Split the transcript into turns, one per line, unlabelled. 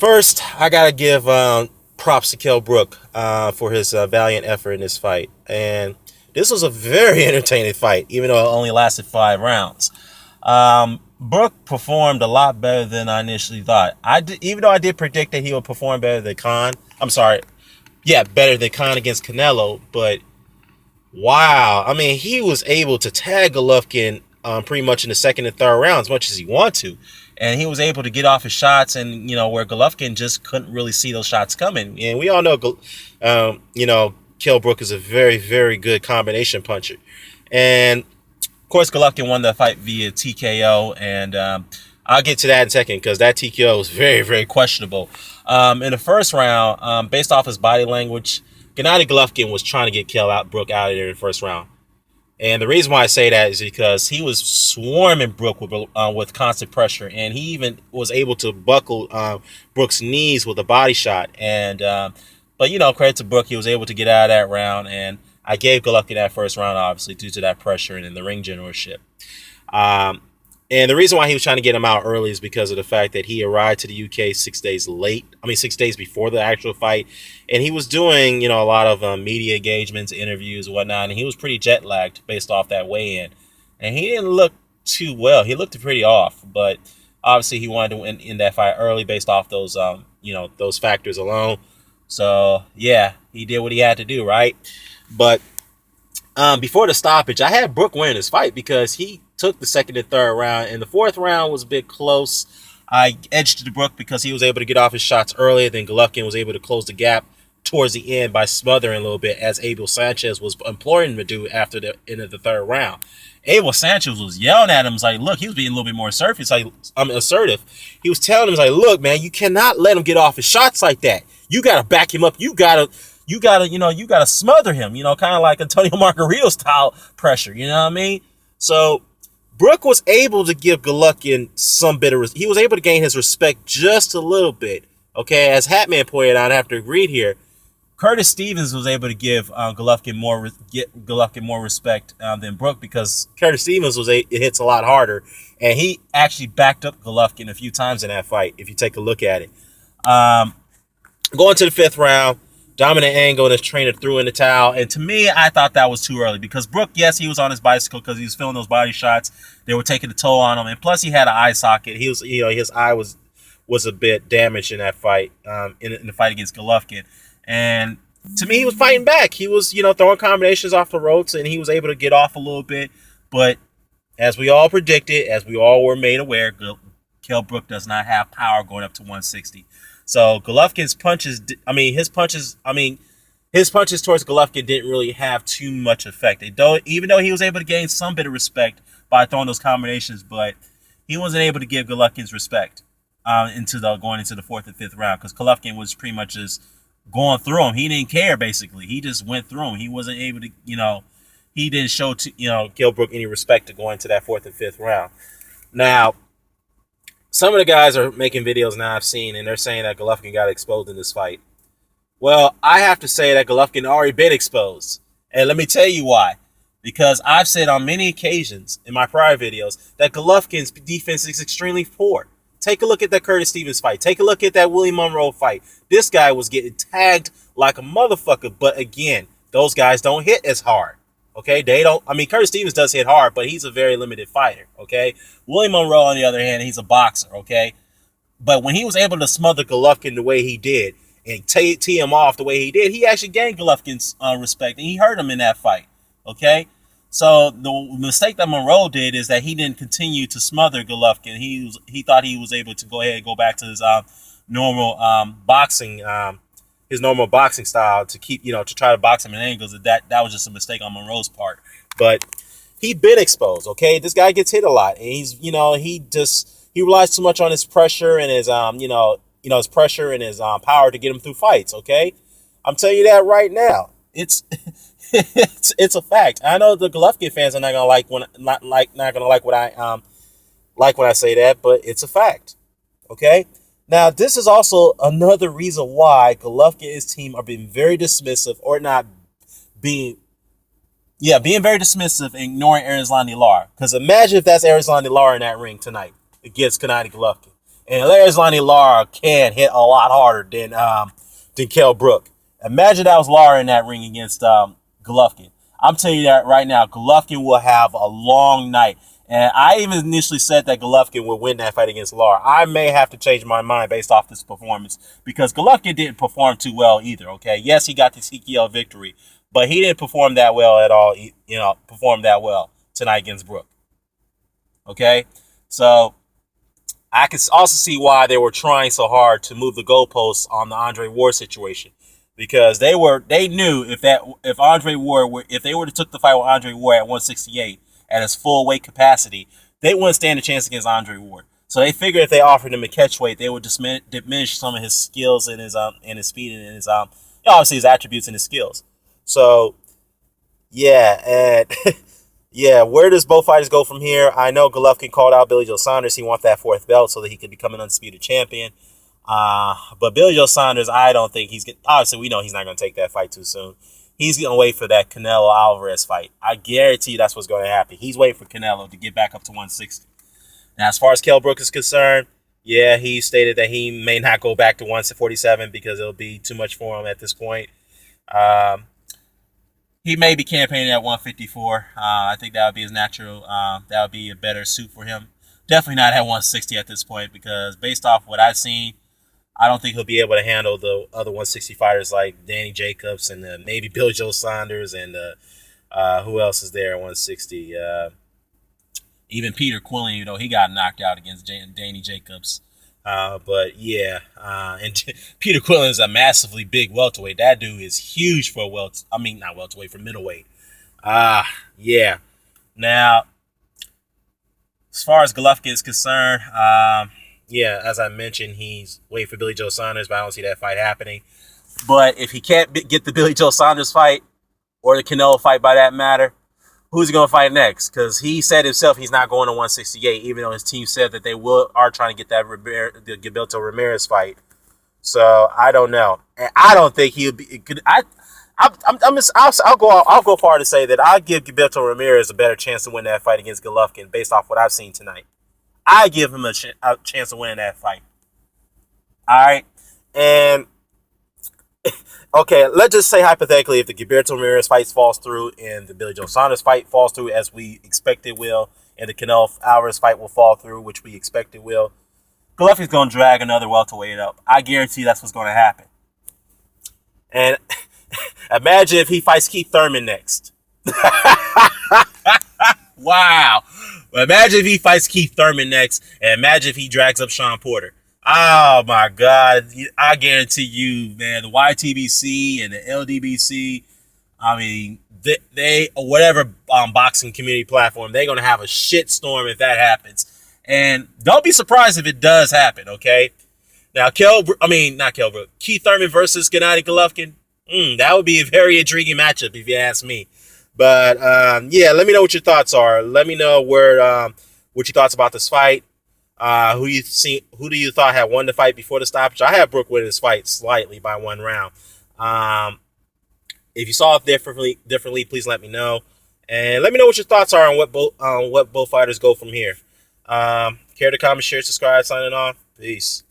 First, I gotta give props to Kell Brook for his valiant effort in this fight, and this was a very entertaining fight, even though it only lasted 5 rounds. Brook performed a lot better than I initially thought. Even though I did predict that he would perform better than Khan. I'm sorry, yeah, better than Khan against Canelo, but wow, I mean, he was able to tag Golovkin pretty much in the second and third round as much as he wanted to. And he was able to get off his shots, and where Golovkin just couldn't really see those shots coming. And we all know, Kell Brook is a very, very good combination puncher. And of course, Golovkin won the fight via TKO, and I'll get to that in a second because that TKO was very, very questionable. In the first round, based off his body language, Gennady Golovkin was trying to get Brook out of there in the first round. And the reason why I say that is because he was swarming Brook with constant pressure, and he even was able to buckle Brook's knees with a body shot. And but credit to Brook, he was able to get out of that round, and I gave Golovkin that first round, obviously, due to that pressure and the ring generalship. And the reason why he was trying to get him out early is because of the fact that he arrived to the UK 6 days late. 6 days before the actual fight. And he was doing, a lot of media engagements, interviews, and whatnot. And he was pretty jet lagged based off that weigh-in. And he didn't look too well. He looked pretty off. But obviously he wanted to win in that fight early based off those, those factors alone. So, yeah, he did what he had to do, right? But before the stoppage, I had Brook win this fight because he took the second and third round, and the fourth round was a bit close. I edged to Brook because he was able to get off his shots earlier than Golovkin was able to close the gap towards the end by smothering a little bit, as Abel Sanchez was imploring him to do after the end of the third round. Abel Sanchez was yelling at him. Look, he was being a little bit more assertive. He was telling him, look, man, you cannot let him get off his shots like that. You got to back him up. You gotta smother him, kind of like Antonio Margarito style pressure, you know what I mean? So Brook was able to give Golovkin some bit of, he was able to gain his respect just a little bit. Okay, as Hatman pointed out after agreed here, Curtis Stevens was able to give Golovkin more respect than Brook, because Curtis Stevens it hits a lot harder, and he actually backed up Golovkin a few times in that fight. If you take a look at it, going to the fifth round, Dominant Angle and his trainer threw in the towel. And to me, I thought that was too early because Brook, yes, he was on his bicycle because he was feeling those body shots. They were taking a toll on him. And plus, he had an eye socket. He was, his eye was a bit damaged in that fight, in the fight against Golovkin. And to me, he was fighting back. He was, throwing combinations off the ropes, and he was able to get off a little bit. But as we all predicted, as we all were made aware, Kell Brook does not have power going up to 160. So Golovkin's punches, his punches towards Golovkin didn't really have too much effect. Even though he was able to gain some bit of respect by throwing those combinations, but he wasn't able to give Golovkin's respect going into the fourth and fifth round, because Golovkin was pretty much just going through him. He didn't care, basically. He just went through him. He wasn't able to, he didn't show Kell Brook any respect to go into that fourth and fifth round. Now, some of the guys are making videos now I've seen, and they're saying that Golovkin got exposed in this fight. Well, I have to say that Golovkin already been exposed. And let me tell you why. Because I've said on many occasions in my prior videos that Golovkin's defense is extremely poor. Take a look at that Curtis Stevens fight. Take a look at that Willie Monroe fight. This guy was getting tagged like a motherfucker. But again, those guys don't hit as hard. Okay, Curtis Stevens does hit hard, but he's a very limited fighter, okay? Willie Monroe, on the other hand, he's a boxer, okay? But when he was able to smother Golovkin the way he did and tee him off the way he did, he actually gained Golovkin's respect, and he hurt him in that fight, okay? So the mistake that Monroe did is that he didn't continue to smother Golovkin. He thought he was able to go ahead and go back to his normal boxing his normal boxing style to keep, to try to box him in angles. That was just a mistake on Monroe's part. But he been exposed, okay? This guy gets hit a lot, and he's, he relies too much on his pressure and his, his pressure and his power to get him through fights, okay? I'm telling you that right now. It's it's a fact. I know the Golovkin fans are not gonna like when I say that, but it's a fact, okay? Now, this is also another reason why Golovkin and his team are being very dismissive, or not being very dismissive and ignoring Erislandy Lara. Because imagine if that's Erislandy Lara in that ring tonight against Gennady Golovkin. And Larislani Lara can hit a lot harder than Kell Brook. Imagine that was Lara in that ring against Golovkin. I'm telling you that right now, Golovkin will have a long night. And I even initially said that Golovkin would win that fight against Lara. I may have to change my mind based off this performance because Golovkin didn't perform too well either, okay? Yes, he got the TKO victory, but he didn't perform that well at all, perform that well tonight against Brook, okay? So I can also see why they were trying so hard to move the goalposts on the Andre Ward situation. Because they knew if they would have took the fight with Andre Ward at 168 at his full weight capacity, they wouldn't stand a chance against Andre Ward. So they figured if they offered him a catch weight, they would just diminish some of his skills and his speed and his obviously his attributes and his skills. So yeah, and yeah, where does both fighters go from here? I know Golovkin called out Billy Joe Saunders. He wants that 4th belt so that he could become an undisputed champion. But Billy Joe Saunders, I don't think obviously we know he's not going to take that fight too soon. He's going to wait for that Canelo Alvarez fight. I guarantee that's what's going to happen. He's waiting for Canelo to get back up to 160. Now, as far as Kell Brook is concerned, yeah, he stated that he may not go back to 147 because it'll be too much for him at this point. He may be campaigning at 154. I think that would be his natural. That would be a better suit for him. Definitely not at 160 at this point because based off what I've seen, I don't think he'll be able to handle the other 160 fighters like Danny Jacobs and maybe Billy Joe Saunders and who else is there at 160? Even Peter Quillen, he got knocked out against Danny Jacobs. But yeah, and Peter Quillen is a massively big welterweight. That dude is huge for not welterweight, for middleweight. Yeah. Now, as far as Golovkin is concerned, yeah, as I mentioned, he's waiting for Billy Joe Saunders, but I don't see that fight happening. But if he can't get the Billy Joe Saunders fight or the Canelo fight by that matter, who's he going to fight next? Because he said himself he's not going to 168, even though his team said that they are trying to get that the Gilberto Ramirez fight. So I don't know. And I don't think he'll be. I'll go far to say that I'll give Gilberto Ramirez a better chance to win that fight against Golovkin based off what I've seen tonight. I give him a chance of winning that fight. All right, and okay, let's just say hypothetically, if the Gilberto Ramirez fight falls through and the Billy Joe Saunders fight falls through as we expect it will, and the Canelo Alvarez fight will fall through, which we expect it will, Golovkin's going to drag another welterweight up. I guarantee that's what's going to happen. And imagine if he fights Keith Thurman next. Wow. Imagine if he fights Keith Thurman next, and imagine if he drags up Sean Porter. Oh, my God. I guarantee you, man, the YTBC and the LDBC, I mean, they whatever boxing community platform, they're going to have a shitstorm if that happens. And don't be surprised if it does happen, okay? Now, Keith Thurman versus Gennady Golovkin, that would be a very intriguing matchup if you ask me. But, yeah, let me know what your thoughts are. Let me know what your thoughts about this fight. Who do you thought had won the fight before the stoppage? I had Brook win this fight slightly by 1 round. If you saw it differently, please let me know. And let me know what your thoughts are on what both fighters go from here. Care to comment, share, subscribe, signing off. Peace.